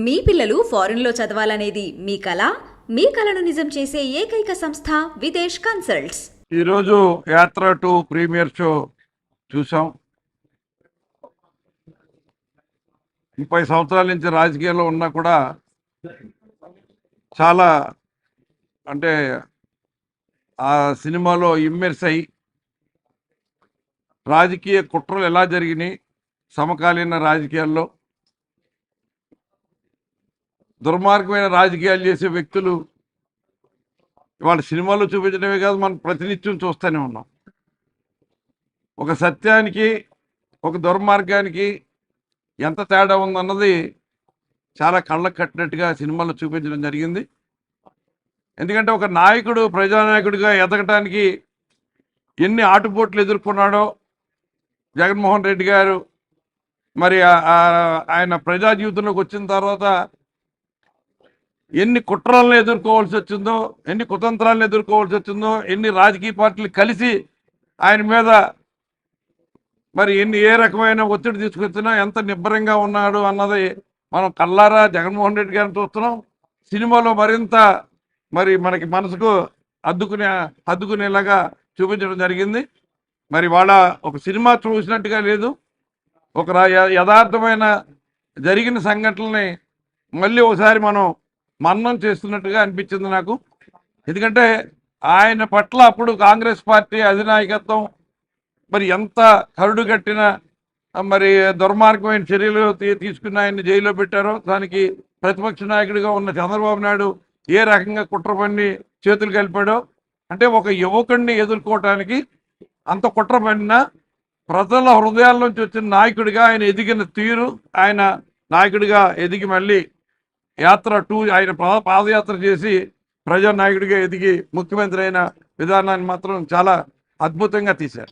మీ పిల్లలు ఫారెన్లో చదవాలనేది మీ కల? మీ కలను నిజం చేసే ఏకైక సంస్థ విదేశ్ కన్సల్ట్స్. ఈరోజు యాత్ర 2 ప్రీమియర్ షో చూసాం. 30 సంవత్సరాల నుంచి రాజకీయాల్లో ఉన్నా కూడా చాలా అంటే ఆ సినిమాలో ఇమ్మెర్స్ అయ్యి రాజకీయ కుట్రలు ఎలా జరిగినాయి, సమకాలీన రాజకీయాల్లో దుర్మార్గమైన రాజకీయాలు చేసే వ్యక్తులు వాళ్ళ సినిమాలో చూపించడమే కాదు, మనం ప్రతినిత్యం చూస్తూనే ఉన్నాం. ఒక సత్యానికి ఒక దుర్మార్గానికి ఎంత తేడా ఉందన్నది చాలా కళ్ళకు కట్టినట్టుగా సినిమాలో చూపించడం జరిగింది. ఎందుకంటే ఒక నాయకుడు ప్రజానాయకుడిగా ఎదగటానికి ఎన్ని ఆటుపోట్లు ఎదుర్కొన్నాడో జగన్మోహన్ రెడ్డి గారు, మరి ఆయన ప్రజా జీవితంలోకి వచ్చిన తర్వాత ఎన్ని కుట్రలను ఎదుర్కోవాల్సి వచ్చిందో, ఎన్ని కుతంత్రాలను ఎదుర్కోవాల్సి వచ్చిందో, ఎన్ని రాజకీయ పార్టీలు కలిసి ఆయన మీద మరి ఏ రకమైన ఒత్తిడి తీసుకొచ్చినా ఎంత నిబ్బరంగా ఉన్నాడు అన్నది మనం కల్లారా జగన్మోహన్ రెడ్డి గారిని చూస్తున్నాం. సినిమాలో మరింత మరి మనకి మనసుకు హద్దుకునేలాగా చూపించడం జరిగింది. మరి వాళ్ళ ఒక సినిమా చూసినట్టుగా లేదు, ఒక యథార్థమైన జరిగిన సంఘటనల్ని మళ్ళీ ఒకసారి మనం మన్నం చేస్తున్నట్టుగా అనిపించింది నాకు. ఎందుకంటే ఆయన పట్ల అప్పుడు కాంగ్రెస్ పార్టీ అధినాయకత్వం మరి ఎంత కరుడు కట్టిన మరి దుర్మార్గమైన చర్యలు తీసుకుని ఆయన్ని జైల్లో పెట్టారో, దానికి ప్రతిపక్ష నాయకుడిగా ఉన్న చంద్రబాబు నాయుడు ఏ రకంగా కుట్ర పన్ని చేతులు కలిపాడో, అంటే ఒక యువకుడిని ఎదుర్కోవటానికి అంత కుట్ర పడిన ప్రజల హృదయాల నుంచి వచ్చిన నాయకుడిగా ఆయన ఎదిగిన తీరు, ఆయన నాయకుడిగా ఎదిగి మళ్ళీ యాత్ర 2 ఆయన పాదయాత్ర చేసి ప్రజానాయకుడిగా ఎదిగి ముఖ్యమంత్రి అయిన విధానాన్ని మాత్రం చాలా అద్భుతంగా తీశారు.